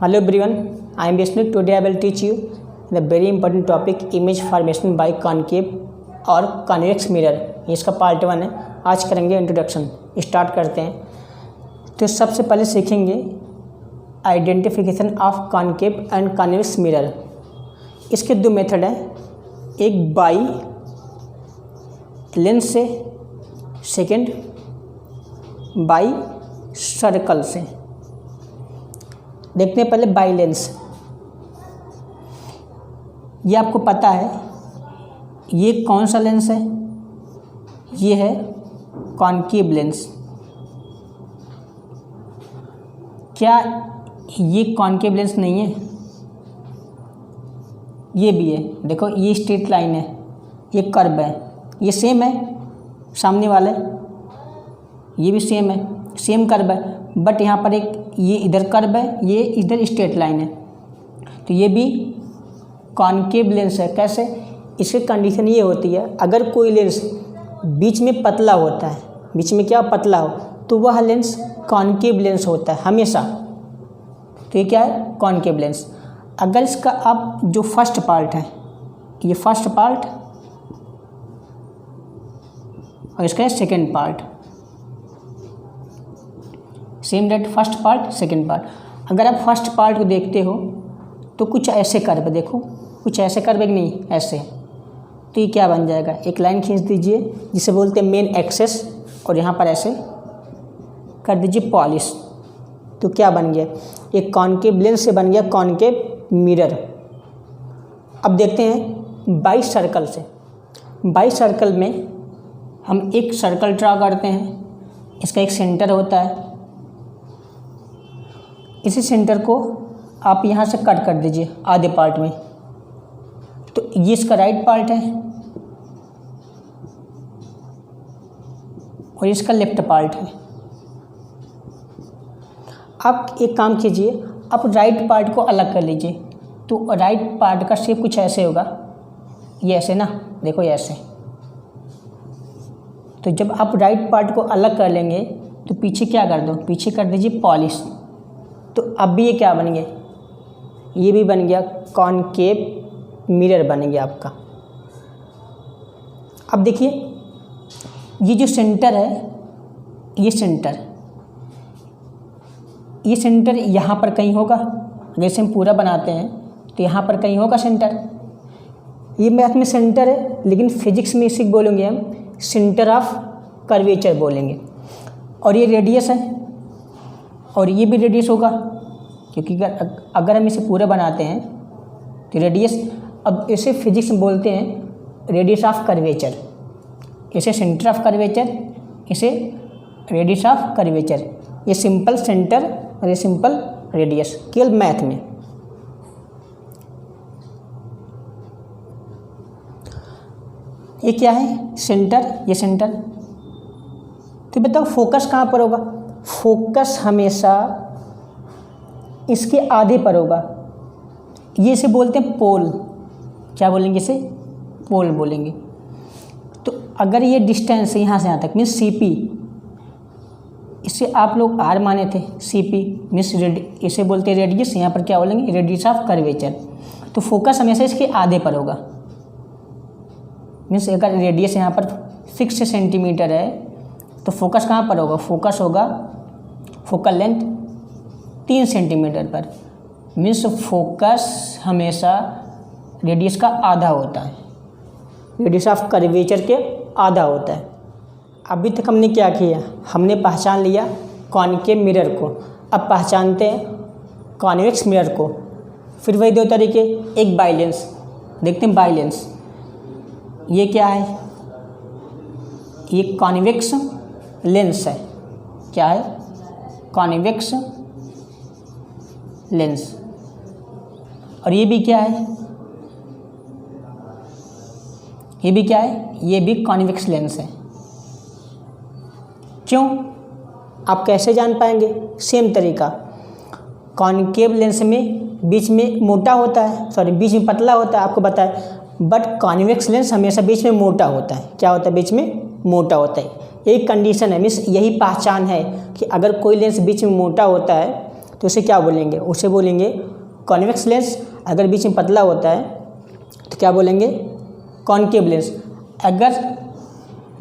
Hello everyone, I am Vishnu. Today I will teach you the very important topic image formation by concave और convex mirror. इसका part 1 है. आज करेंगे introduction. Start करते हैं. तो सबसे पहले सीखेंगे identification of concave and convex mirror. इसके दो मेथड हैं, एक बाई लेंस से, सेकेंड बाई सर्कल से. देखते हैं पहले बाई लेंस. ये आपको पता है ये कौन सा लेंस है, ये है कॉन्केव लेंस. क्या ये कॉन्केव लेंस नहीं है? ये भी है. देखो ये स्ट्रेट लाइन है, ये कर्व है, ये सेम है. सामने वाले ये भी सेम है, सेम कर्व है, बट यहाँ पर एक ये इधर कर्व है, ये इधर स्ट्रेट लाइन है. तो ये भी कॉन्केव लेंस है. कैसे? इसकी कंडीशन ये होती है, अगर कोई लेंस बीच में पतला होता है, बीच में क्या पतला हो, तो वह लेंस कॉन्केव लेंस होता है हमेशा. तो ये क्या है? Concave lens. अगर इसका अब जो फर्स्ट पार्ट है, ये फर्स्ट पार्ट और इसका second part, same that first part second part. अगर आप फर्स्ट पार्ट को देखते हो तो कुछ ऐसे कर्व, देखो कुछ ऐसे कर्व, एक नहीं ऐसे. तो ये क्या बन जाएगा? एक लाइन खींच दीजिए जिसे बोलते हैं मेन एक्सेस, और यहाँ पर ऐसे कर दीजिए पॉलिश. तो क्या बन गया? एक कॉन्केव लेंस से बन गया कॉन्केव मिरर. अब देखते हैं बाई सर्कल से. बाई सर्कल में हम एक सर्कल ड्रा करते हैं, इसका एक सेंटर होता है. इसी सेंटर को आप यहाँ से कट कर दीजिए आधे पार्ट में. तो ये इसका राइट पार्ट है और इसका लेफ्ट पार्ट है. आप एक काम कीजिए, आप राइट पार्ट को अलग कर लीजिए. तो राइट पार्ट का शेप कुछ ऐसे होगा, ये ऐसे ना, देखो ये ऐसे. तो जब आप राइट पार्ट को अलग कर लेंगे तो पीछे क्या कर दो, पीछे कर दीजिए पॉलिश. तो अब भी ये क्या बन गया? ये भी बन गया कॉन्केव मिरर बन गया आपका. अब देखिए ये जो सेंटर है, ये सेंटर यहाँ पर कहीं होगा. जैसे हम पूरा बनाते हैं तो यहाँ पर कहीं होगा सेंटर. ये मैथ में सेंटर है, लेकिन फिजिक्स में इसे बोलेंगे हम सेंटर ऑफ कर्वेचर बोलेंगे. और ये रेडियस है और ये भी रेडियस होगा, क्योंकि अगर हम इसे पूरा बनाते हैं तो रेडियस, अब इसे फिजिक्स में बोलते हैं रेडियस ऑफ कर्वेचर. इसे सेंटर ऑफ कर्वेचर, इसे रेडियस ऑफ कर्वेचर. ये सिंपल सेंटर और ये सिंपल रेडियस, केवल मैथ में. ये क्या है? सेंटर, ये सेंटर. तो बताओ फोकस कहाँ पर होगा? फोकस हमेशा इसके आधे पर होगा. ये इसे बोलते हैं पोल. क्या बोलेंगे? इसे पोल बोलेंगे. तो अगर ये डिस्टेंस है यहाँ से यहाँ तक, मीन्स सीपी, इसे आप लोग आर माने थे. सीपी मीन्स इसे बोलते हैं रेडियस. यहाँ पर क्या बोलेंगे? Radius of curvature. तो फोकस हमेशा इसके आधे पर होगा. मीन्स अगर रेडियस यहाँ पर 6 सेंटीमीटर है तो फोकस कहाँ पर होगा? फोकस होगा, फोकल लेंथ 3 सेंटीमीटर पर. मीन्स फोकस हमेशा रेडियस का आधा होता है, रेडियस ऑफ कर्वेचर के आधा होता है. अभी तक हमने क्या किया? हमने पहचान लिया कॉन्केव मिरर को. अब पहचानते हैं कॉन्वेक्स मिरर को. फिर वही दो तरीके, एक बाई लेंस. देखते हैं बाई लेंस. ये क्या है? ये कॉन्वेक्स लेंस है. क्या है? Convex lens. और ये भी क्या है? ये भी क्या है? ये भी कॉन्वेक्स लेंस है. क्यों? आप कैसे जान पाएंगे? सेम तरीका. कॉन्केव लेंस में बीच में मोटा होता है, सॉरी बीच में पतला होता है, आपको बताया. बट कॉन्वेक्स लेंस हमेशा बीच में मोटा होता है. क्या होता है? बीच में मोटा होता है. एक कंडीशन है, मीन्स यही पहचान है कि अगर कोई लेंस बीच में मोटा होता है तो उसे क्या बोलेंगे, उसे बोलेंगे कॉन्वेक्स लेंस। अगर बीच में पतला होता है तो क्या बोलेंगे, कॉनकेव लेंस। अगर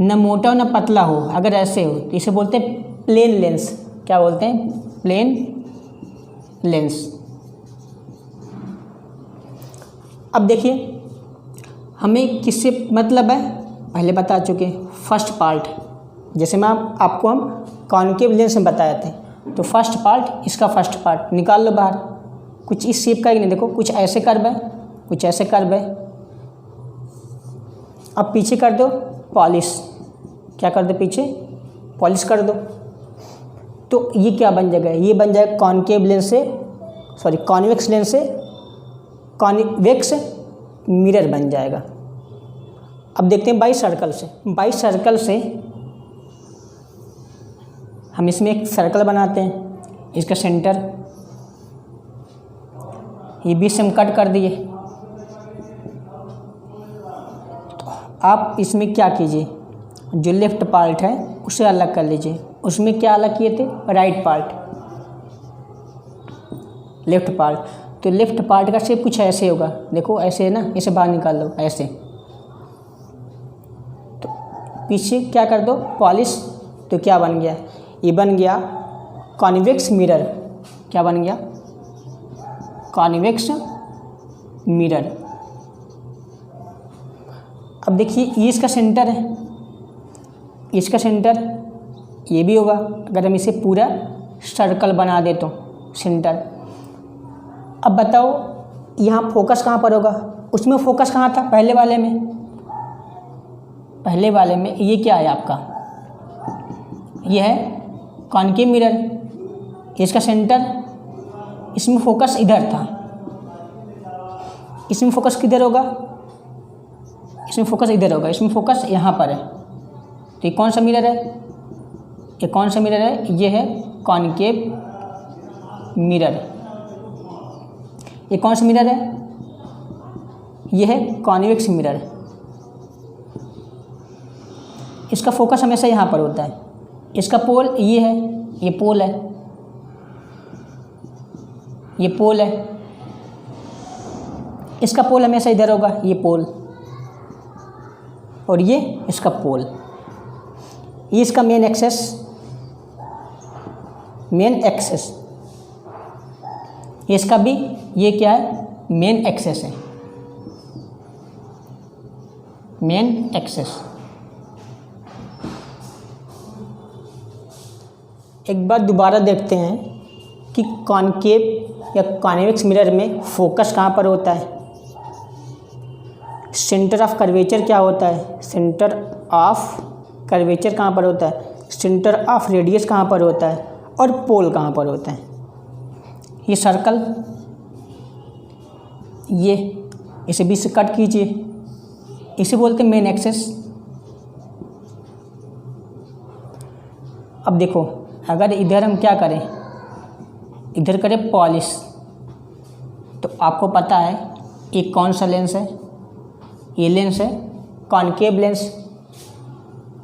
न मोटा हो न पतला हो, अगर ऐसे हो तो इसे बोलते हैं प्लेन लेंस। क्या बोलते हैं, प्लेन लेंस। अब देखिए हमें किससे मतलब है, पहले बता चुके हैं, फर्स्ट पार्ट। जैसे मैं आपको हम कॉनकेव लेंस में बताए थे, तो फर्स्ट पार्ट, इसका फर्स्ट पार्ट निकाल लो बाहर। कुछ इस शेप का ही नहीं, देखो कुछ ऐसे कर्व है, कुछ ऐसे कर्व है। अब पीछे कर दो पॉलिश, क्या कर दो, पीछे पॉलिश कर दो, तो ये क्या बन जाएगा, ये बन जाएगा कॉनकेव लेंस से, सॉरी कॉन्वेक्स लेंस से कॉन्वेक्स मिरर बन जाएगा। अब देखते हैं बाई सर्कल से। बाई सर्कल से हम इसमें एक सर्कल बनाते हैं, इसका सेंटर ये बीच से हम कट कर दिए। तो आप इसमें क्या कीजिए, जो लेफ्ट पार्ट है उसे अलग कर लीजिए। उसमें क्या अलग किए थे, राइट पार्ट, लेफ्ट पार्ट। तो लेफ्ट पार्ट का शेप कुछ ऐसे होगा, देखो ऐसे है ना, इसे बाहर निकाल लो ऐसे। तो पीछे क्या कर दो, पॉलिश, तो क्या बन गया, ये बन गया कॉन्वेक्स मिरर। क्या बन गया, कॉन्वेक्स मिरर। अब देखिए ये इसका सेंटर है, इसका सेंटर ये भी होगा। अगर हम इसे पूरा सर्कल बना दे तो सेंटर। अब बताओ यहाँ फोकस कहाँ पर होगा, उसमें फोकस कहाँ था, पहले वाले में। पहले वाले में ये क्या है आपका, ये है कॉनकेव मिरर, इसका सेंटर, इसमें फोकस इधर था। इसमें फोकस किधर होगा, इसमें फोकस इधर होगा, इसमें फोकस यहाँ पर है। तो ये कौन सा मिरर है, ये कौन सा मिरर है, ये है कॉनकेव मिरर। ये कौन सा मिरर है, ये है कॉन्वेक्स मिरर। इसका फोकस हमेशा यहाँ पर होता है। इसका पोल ये है, ये पोल है, ये पोल है। इसका पोल हमेशा इधर होगा, ये पोल, और ये इसका पोल। ये इसका मेन एक्सेस, मेन एक्सेस। इसका भी ये क्या है, मेन एक्सेस है, मेन एक्सेस। एक बार दोबारा देखते हैं कि कॉनकेव या कॉन्वेक्स मिरर में फोकस कहाँ पर होता है, सेंटर ऑफ कर्वेचर क्या होता है, सेंटर ऑफ कर्वेचर कहाँ पर होता है, सेंटर ऑफ रेडियस कहाँ पर होता है, और पोल कहाँ पर होता है। ये सर्कल, ये इसे बीच से कट कीजिए, इसे बोलते हैं मेन एक्सेस। अब देखो अगर इधर हम क्या करें, इधर करें पॉलिश, तो आपको पता है ये कौन सा लेंस है, ये लेंस है कॉनकेव लेंस।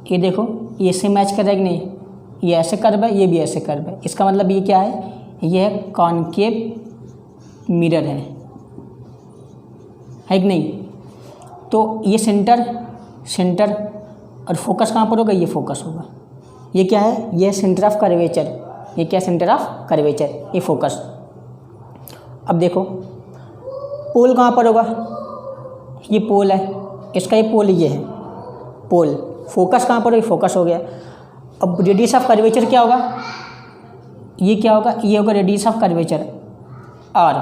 ये देखो ये ऐसे मैच कर रहा है कि नहीं, ये ऐसे कर्व है, ये भी ऐसे कर्व है। इसका मतलब ये क्या है, ये कॉनकेव मिरर है कि नहीं। तो ये सेंटर, सेंटर और फोकस कहाँ पर होगा, ये फोकस होगा। ये क्या है, ये सेंटर ऑफ कर्वेचर, ये क्या सेंटर ऑफ कर्वेचर, ये फोकस। अब देखो पोल कहाँ पर होगा, ये पोल है, इसका ये पोल, ये है पोल। फोकस कहाँ पर होगा, फोकस हो गया। अब रेडियस ऑफ कर्वेचर क्या होगा, ये क्या होगा, ये होगा रेडियस ऑफ कर्वेचर आर।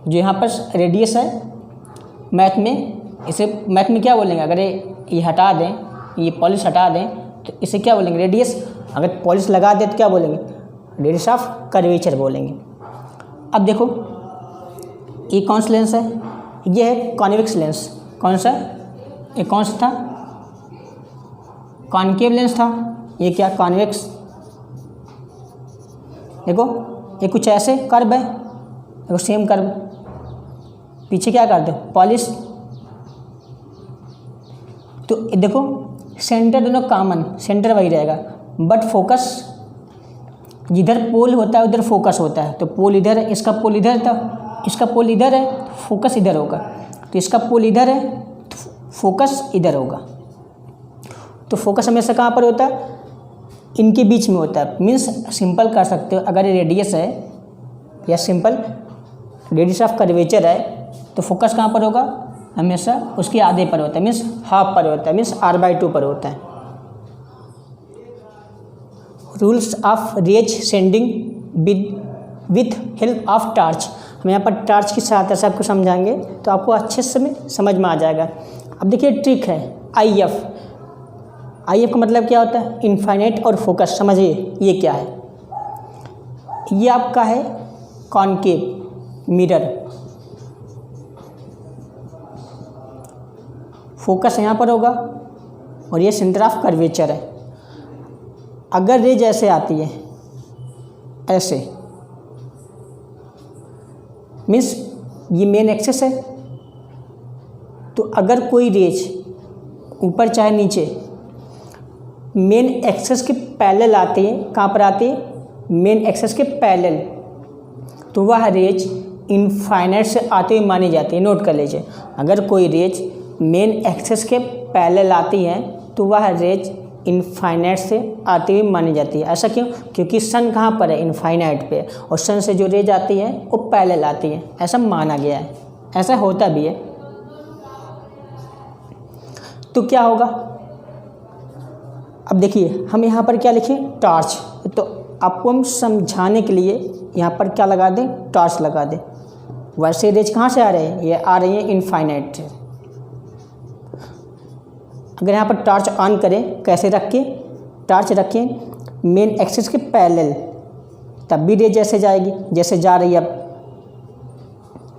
जो यहाँ पर रेडियस है मैथ में, इसे मैथ में क्या बोलेंगे, अगर ये हटा दें, ये पॉलिश हटा दें तो इसे क्या बोलेंगे, रेडियस। अगर पॉलिश लगा दें तो क्या बोलेंगे, रेडियस ऑफ कर्वेचर बोलेंगे। अब देखो ये कौन सा लेंस है, ये है कॉन्वेक्स लेंस। कौन सा, ये कौन सा था, कॉनकेव लेंस था। ये क्या, कॉन्वेक्स। देखो ये कुछ ऐसे कर्व है, देखो सेम कर्व। पीछे क्या कर दो, पॉलिश। तो देखो सेंटर दोनों कॉमन, सेंटर वही रहेगा, बट फोकस जिधर पोल होता है उधर फोकस होता है, तो पोल इधर है, इसका पोल इधर था, इसका पोल इधर है, फोकस इधर होगा। तो इसका पोल इधर है, फोकस इधर होगा। तो फोकस हमेशा कहाँ पर होता है? इनके बीच में होता है। मीन्स सिंपल कर सकते हो, अगर ये रेडियस है या सिंपल रेडियस ऑफ कर्वेचर है तो फोकस कहाँ पर होगा? हमेशा उसके आधे पर होता है, मीन्स हाफ पर होता है, मीन्स r/2 पर होता है। Rules of rays sending with help of torch. हम यहाँ पर टार्च की सहायता से आपको समझाएंगे तो आपको अच्छे से समझ में आ जाएगा। अब देखिए ट्रिक है IF। IF का मतलब क्या होता है? इनफाइनाइट और फोकस। समझिए ये क्या है? ये आपका है कॉनकेव मिरर, फोकस यहाँ पर होगा और ये सेंटर ऑफ कर्वेचर है। अगर रेज ऐसे आती है, ऐसे, मीन्स ये मेन एक्सिस है, तो अगर कोई रेज ऊपर चाहे नीचे मेन एक्सिस के पैरेलल आती है, कहाँ पर आती है? मेन एक्सिस के पैरेलल, तो वह रेज इनफाइनाइट से आती हुई मानी जाती है। नोट कर लीजिए, अगर कोई रेज मेन एक्सिस के पैरेलल आती है तो वह रेज इनफाइनाइट से आती हुई मानी जाती है। ऐसा क्यों? क्योंकि सन कहाँ पर है? इनफाइनाइट पे, और सन से जो रेज आती है वो पैरेलल आती है, ऐसा माना गया है, ऐसा होता भी है। तो क्या होगा? अब देखिए हम यहाँ पर क्या लिखें? टॉर्च। तो आपको हम समझाने के लिए यहाँ पर क्या लगा दें? टॉर्च लगा दें। वैसे रेज कहाँ से आ रहे हैं? ये आ रही है इनफाइनाइट से। अगर यहाँ पर टॉर्च ऑन करें, कैसे रख के? टॉर्च रखें मेन एक्सिस के पैरेलल, तब भी रेज जैसे जाएगी जैसे जा रही है अब।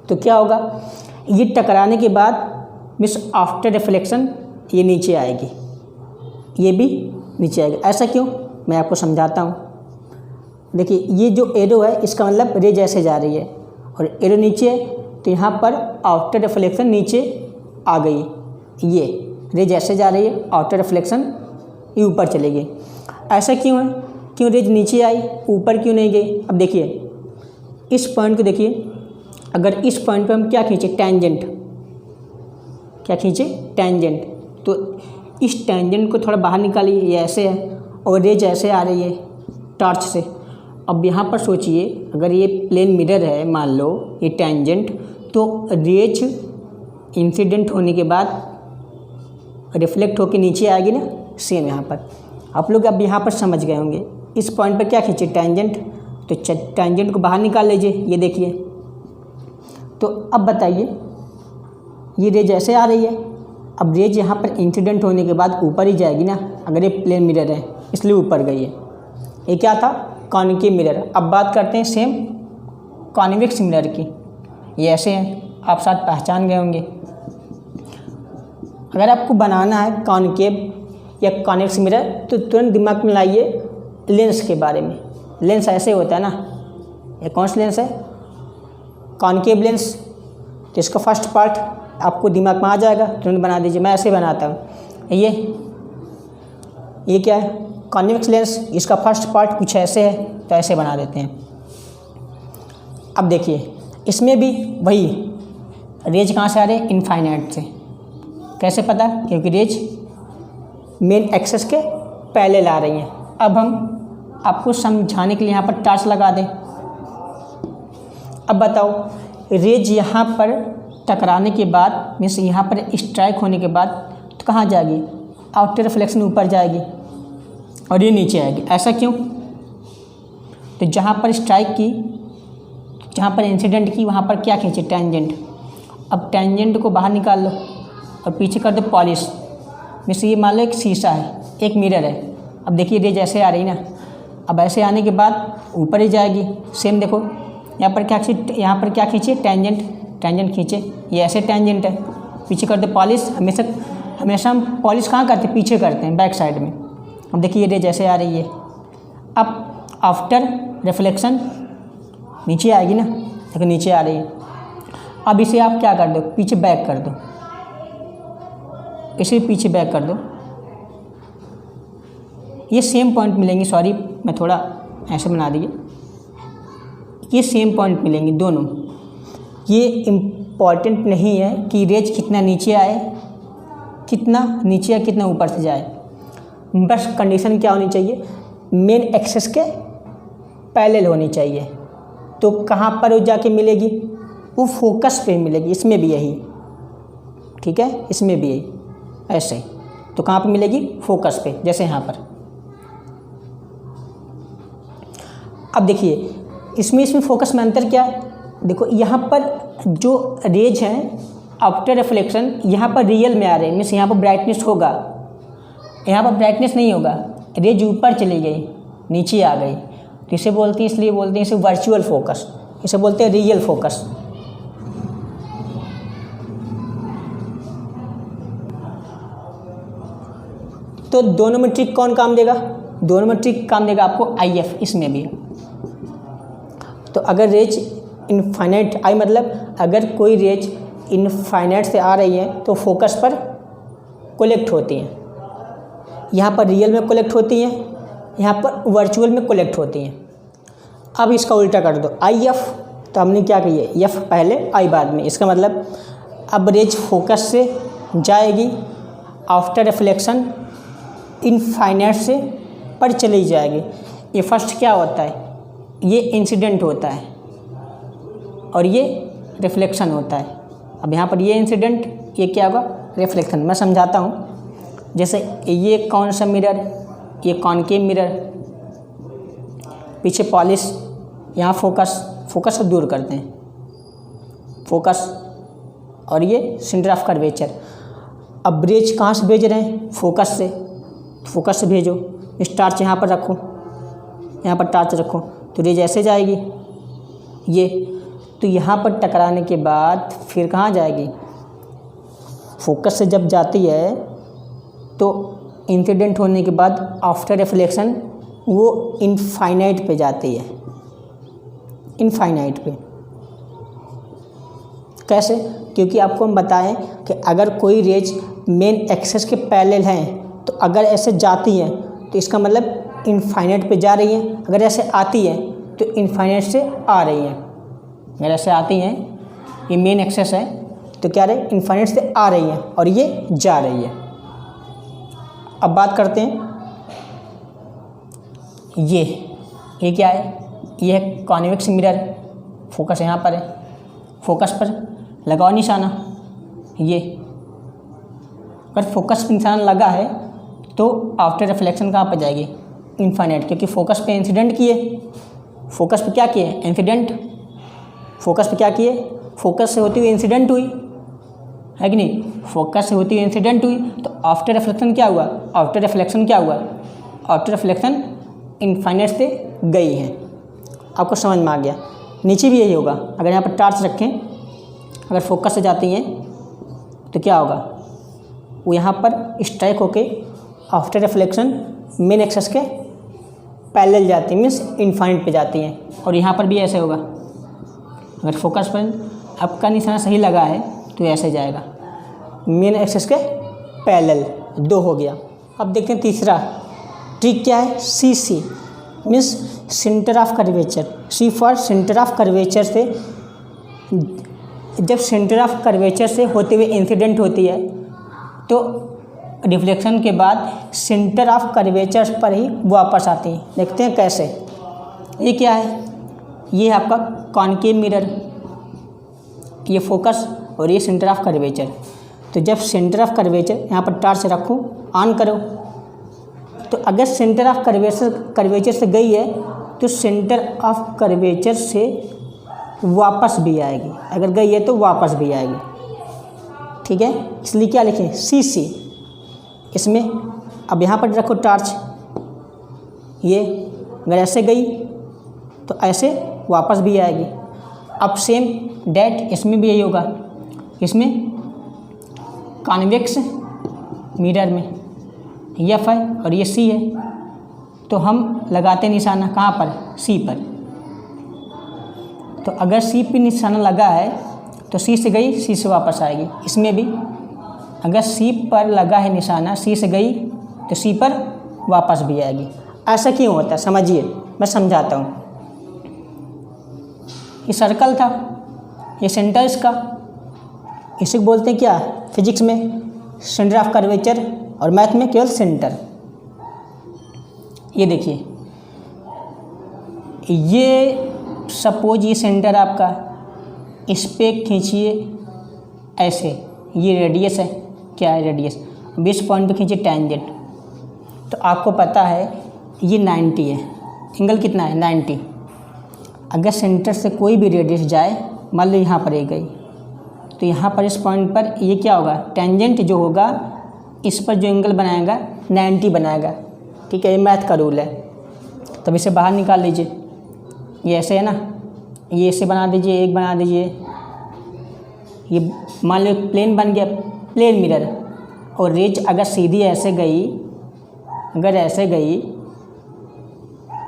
तो क्या होगा? ये टकराने के बाद मिस आफ्टर रिफ्लेक्शन ये नीचे आएगी, ये भी नीचे आएगी। ऐसा क्यों? मैं आपको समझाता हूँ। देखिए ये जो एरो है इसका मतलब रेज ऐसे जा रही है, और एरो नीचे है तो यहाँ पर आफ्टर रिफ्लेक्शन नीचे आ गई। ये रेज ऐसे जा रही है, आफ्टर रिफ्लेक्शन ये ऊपर चलेगी। ऐसा क्यों है? क्यों रेज नीचे आई, ऊपर क्यों नहीं गई? अब देखिए इस पॉइंट को देखिए, अगर इस पॉइंट पे हम क्या खींचे? टेंजेंट। क्या खींचे? टेंजेंट। तो इस टेंजेंट को थोड़ा बाहर निकालिए, ये ऐसे है और रेज ऐसे आ रही है टॉर्च से। अब यहाँ पर सोचिए, अगर ये प्लेन मिरर है, मान लो ये टेंजेंट, तो रेज इंसिडेंट होने के बाद रिफ्लेक्ट होकर नीचे आएगी ना, सेम यहाँ पर। आप लोग अब यहाँ पर समझ गए होंगे। इस पॉइंट पर क्या खींचे? टेंजेंट। तो टेंजेंट को बाहर निकाल लीजिए, ये देखिए। तो अब बताइए, ये रेज ऐसे आ रही है, अब रेज यहाँ पर इंसिडेंट होने के बाद ऊपर ही जाएगी ना, अगर ये प्लेन मिरर है इसलिए ऊपर गई है। ये क्या था? Concave mirror. अब बात करते हैं सेम कॉन्वेक्स मिरर की। ये ऐसे हैं, आप शायद पहचान गए होंगे। अगर आपको बनाना है कॉन्केव या कॉन्वेक्स मिरर तो तुरंत दिमाग में लाइए लेंस के बारे में। लेंस ऐसे होता है ना, ये कौन सा लेंस है? Concave lens. तो इसका फर्स्ट पार्ट आपको दिमाग में आ जाएगा, तुरंत बना दीजिए। मैं ऐसे बनाता हूँ। ये क्या है? Convex lens. इसका फर्स्ट पार्ट कुछ ऐसे है, तो ऐसे बना देते हैं। अब देखिए इसमें भी वही रेज कहाँ से आ रहे हैं? इनफाइनाइट से। कैसे पता? क्योंकि रेज मेन एक्सिस के पैरेलल आ रही हैं। अब हम आपको समझाने के लिए यहाँ पर टॉर्च लगा दें। अब बताओ, रेज यहाँ पर टकराने के बाद, मीन्स यहाँ पर स्ट्राइक होने के बाद तो कहाँ जाएगी? आफ्टर रिफ्लेक्शन ऊपर जाएगी और ये नीचे आएगी। ऐसा क्यों? तो जहाँ पर स्ट्राइक की, जहाँ पर इंसिडेंट की, वहाँ पर क्या खींचे? टेंजेंट। अब टेंजेंट को बाहर निकाल लो और पीछे कर दो पॉलिश। मीन्स ये मान लो एक शीशा है, एक मिरर है। अब देखिए रेज ऐसे आ रही ना, अब ऐसे आने के बाद ऊपर ही जाएगी। सेम देखो यहाँ पर क्या खींचे? टेंजेंट। टेंजेंट खींचे, ये ऐसे टेंजेंट है। पीछे कर दो पॉलिश। हमेशा हम पॉलिश कहाँ करते हैं? पीछे करते हैं, बैक साइड में। अब देखिए रेज ऐसे आ रही है। अब आफ्टर रिफ्लेक्शन नीचे आएगी ना, देखो नीचे आ रही है। अब इसे आप क्या कर दो? पीछे बैक कर दो, इसे पीछे बैक कर दो। ये सेम पॉइंट मिलेंगे। सॉरी मैं थोड़ा ऐसे बना दिए, ये सेम पॉइंट मिलेंगे दोनों। ये इम्पॉर्टेंट नहीं है कि रेज कितना नीचे आए, कितना नीचे या कितना ऊपर से जाए, बस कंडीशन क्या होनी चाहिए, मेन एक्सेस के पैरेलल होनी चाहिए। तो कहाँ पर वो जाके मिलेगी, वो फोकस पे मिलेगी। इसमें भी यही, ठीक है, इसमें भी यही ऐसे। तो कहाँ पे मिलेगी, फोकस पे, जैसे यहाँ पर। अब देखिए इसमें फोकस में अंतर क्या है। देखो यहाँ पर जो रेज हैं आफ्टर रिफ्लेक्शन यहाँ पर रियल में आ रहे हैं, मीन्स यहाँ पर ब्राइटनेस होगा, यहाँ पर ब्राइटनेस नहीं होगा। रेज ऊपर चली गई, नीचे आ गई, तो इसे बोलते हैं, इसलिए बोलते हैं इसे वर्चुअल फोकस, इसे बोलते हैं रियल फोकस। तो दोनों में ट्रिक कौन काम देगा, दोनों में ट्रिक काम देगा आपको IF, इसमें भी। तो अगर रेज इनफाइनाइट, आई मतलब अगर कोई रेज इनफाइनाइट से आ रही है तो फोकस पर कोलेक्ट होती हैं, यहाँ पर रियल में कोलेक्ट होती हैं, यहाँ पर वर्चुअल में कोलेक्ट होती हैं। अब इसका उल्टा कर दो IF, तो हमने क्या किया, F पहले I बाद में। इसका मतलब अब रेज फोकस से जाएगी, आफ्टर रिफ्लेक्शन इनफाइनाइट से पर चली जाएगी। ये फर्स्ट क्या होता है, ये इंसिडेंट होता है और ये रिफ्लेक्शन होता है। अब यहाँ पर ये इंसिडेंट, ये क्या होगा, रिफ्लेक्शन। मैं समझाता हूँ। जैसे ये कौन सा मिरर, ये कॉनकेव मिरर, पीछे पॉलिश, यहाँ फोकस से दूर करते हैं, फोकस, और ये सेंटर ऑफ कर्वेचर। अब रेज कहाँ से भेज रहे हैं, फोकस से भेजो। इस टार्च यहाँ पर रखो, यहाँ पर टार्च रखो, तो रेज ऐसे जाएगी ये, तो यहाँ पर टकराने के बाद फिर कहाँ जाएगी, फोकस से जब जाती है तो इंसिडेंट होने के बाद आफ्टर रिफ्लेक्शन वो इनफाइनाइट पे जाती है, इनफाइनाइट पे। कैसे, क्योंकि आपको हम बताएं कि अगर कोई रेज मेन एक्सेस के पैरेलल हैं तो अगर ऐसे जाती हैं तो इसका मतलब इनफाइनाइट पे जा रही हैं, अगर ऐसे आती है तो इनफाइनाइट से आ रही हैं। अगर ऐसे आती हैं, ये मेन एक्सेस है, तो क्या रहे, इनफाइनाइट से आ रही है और ये जा रही है। अब बात करते हैं, ये क्या है, ये है कॉन्वेक्स मिरर, फोकस यहाँ पर है, फोकस पर लगाओ निशाना। ये अगर फोकस पर निशाना लगा है तो आफ्टर रिफ्लेक्शन कहाँ पर जाएगी, इनफाइनाइट, क्योंकि फोकस पे इंसिडेंट किए, फोकस पे क्या किए, इंसिडेंट, फोकस पे क्या किए, फोकस से होती हुई इंसिडेंट हुई, है कि नहीं, फोकस से होती हुई इंसिडेंट हुई, तो आफ्टर रिफ्लेक्शन क्या हुआ, आफ्टर रिफ्लेक्शन क्या हुआ, आफ्टर रिफ्लेक्शन इनफाइनाइट से गई है। आपको समझ में आ गया। नीचे भी यही होगा, अगर यहाँ पर टार्च रखें, अगर फोकस से जाती हैं तो क्या होगा, वो यहाँ पर स्ट्राइक होके आफ्टर रिफ्लेक्शन मेन एक्सेस के पैरेलल जाती है, मीन्स इनफाइनाइट पे जाती हैं। और यहाँ पर भी ऐसे होगा, अगर फोकस पर आपका निशाना सही लगा है तो ऐसे जाएगा, मेन एक्सेस के पैरेलल। 2 हो गया। अब देखते हैं तीसरा ट्रिक क्या है, CC means centre of curvature. C for centre of curvature से, जब सेंटर ऑफ कर्वेचर से होते हुए इंसिडेंट होती है तो रिफ्लेक्शन के बाद सेंटर ऑफ कर्वेचर पर ही वापस आती है। देखते हैं कैसे। ये क्या है, ये है आपका कॉनकेव मिरर, ये फोकस और ये सेंटर ऑफ कर्वेचर। तो जब सेंटर ऑफ कर्वेचर, यहाँ पर टार्च रखो, ऑन करो, तो अगर सेंटर ऑफ कर्वेचर से गई है तो सेंटर ऑफ कर्वेचर से वापस भी आएगी, अगर गई है तो वापस भी आएगी, ठीक है। इसलिए क्या लिखें, CC। इसमें अब यहाँ पर रखो टार्च, ये अगर ऐसे गई तो ऐसे वापस भी आएगी। अब सेम डेट इसमें भी यही होगा, इसमें कॉन्वेक्स मिरर में F है और ये C है, तो हम लगाते निशाना कहाँ पर, C पर। तो अगर C पे निशाना लगा है तो C से गई, C से वापस आएगी। इसमें भी अगर C पर लगा है निशाना, C से गई तो C पर वापस भी आएगी। ऐसा क्यों होता है समझिए, मैं समझाता हूँ। ये सर्कल था, ये सेंटर इसका, इसे बोलते हैं क्या फिजिक्स में सेंटर ऑफ कर्वेचर और मैथ में केवल सेंटर। ये देखिए, ये सपोज ये सेंटर आपका, इस पे खींचिए ऐसे, ये रेडियस है, क्या है रेडियस, 20 पॉइंट पे खींचिए टेंजेंट, तो आपको पता है ये 90 है, एंगल कितना है 90। अगर सेंटर से कोई भी रेडियस जाए, मान लो यहाँ पर एक गई, तो यहाँ पर इस पॉइंट पर ये क्या होगा, टेंजेंट जो होगा इस पर जो एंगल बनाएगा 90 बनाएगा, ठीक है, ये मैथ का रूल है। तब इसे बाहर निकाल लीजिए, ये ऐसे है ना, ये ऐसे बना दीजिए, एक बना दीजिए, ये मान लो प्लेन बन गया, प्लेन मिरर, और रेज अगर सीधी ऐसे गई, अगर ऐसे गई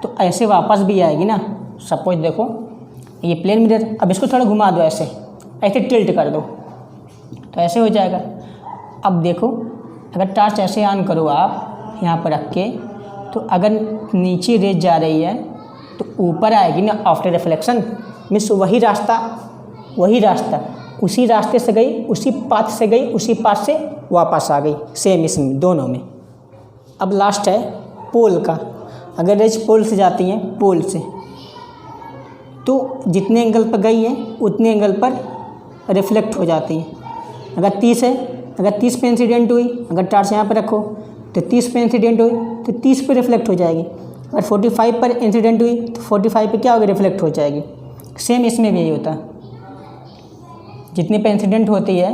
तो ऐसे वापस भी आएगी ना। सपोज देखो ये प्लेन मिरर, अब इसको थोड़ा घुमा दो, ऐसे ऐसे टिल्ट कर दो तो ऐसे हो जाएगा। अब देखो अगर टॉर्च ऐसे ऑन करो आप यहाँ पर रख के, तो अगर नीचे रेज जा रही है तो ऊपर आएगी ना आफ्टर रिफ्लेक्शन, मीन्स वही रास्ता उसी रास्ते से गई, उसी पाथ से गई, उसी पाथ से वापस आ गई, सेम इसमें दोनों में। अब लास्ट है पोल का। अगर रेज पोल से जाती हैं, पोल से, तो जितने एंगल पर गई है उतने एंगल पर रिफ्लेक्ट हो जाती हैं। अगर 30 है, अगर 30 पे इंसिडेंट हुई, अगर टॉर्च यहाँ पर रखो तो 30 पे इंसिडेंट हुई तो 30 पे रिफ्लेक्ट हो जाएगी। अगर 45 पर इंसिडेंट हुई तो 45 पे क्या होगी, रिफ्लेक्ट हो जाएगी। सेम इसमें भी यही होता है, जितने पे इंसिडेंट होती है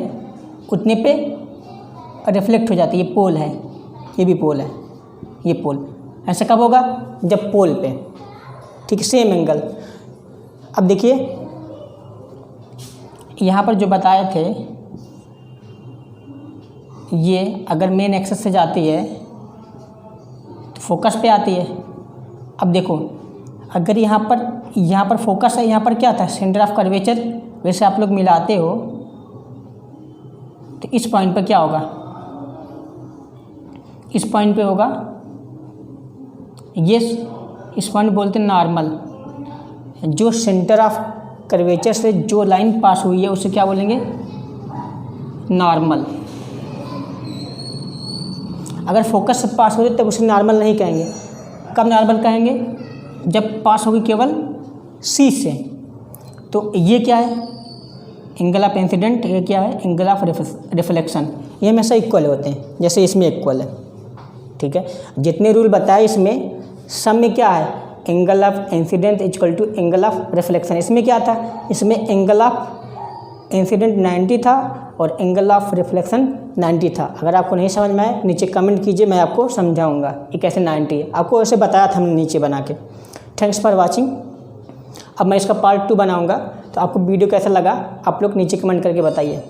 उतने पे रिफ्लेक्ट हो जाती है। ये पोल है, ये भी पोल है, ये पोल। ऐसा कब होगा, जब पोल पे, ठीक है, सेम एंगल। अब देखिए यहाँ पर जो बताए थे, ये अगर मेन एक्सिस से जाती है तो फोकस पे आती है। अब देखो अगर यहाँ पर फोकस है, यहाँ पर क्या था, सेंटर ऑफ कर्वेचर, वैसे आप लोग मिलाते हो तो इस पॉइंट पर क्या होगा, इस पॉइंट पे होगा ये, इस पॉइंट बोलते हैं नॉर्मल। जो सेंटर ऑफ कर्वेचर से जो लाइन पास हुई है उसे क्या बोलेंगे, नॉर्मल। अगर फोकस से पास हो जाए तब उसे नॉर्मल नहीं कहेंगे। कब नॉर्मल कहेंगे, जब पास होगी केवल सी से। तो ये क्या है, एंगल ऑफ इंसिडेंट, ये क्या है, एंगल ऑफ रिफ्लेक्शन। ये हमेशा इक्वल होते हैं, जैसे इसमें इक्वल है, ठीक है। जितने रूल बताए इसमें सब में क्या है, angle of incident equal to angle of reflection. इसमें क्या था, इसमें एंगल ऑफ इंसिडेंट 90 था और एंगल ऑफ रिफ्लेक्शन 90 था। अगर आपको नहीं समझ में आए नीचे कमेंट कीजिए, मैं आपको समझाऊंगा कि कैसे 90 है। आपको ऐसे बताया था हमने नीचे बना के। Thanks for watching. अब मैं इसका पार्ट 2 बनाऊंगा, तो आपको वीडियो कैसा लगा आप लोग नीचे कमेंट करके बताइए।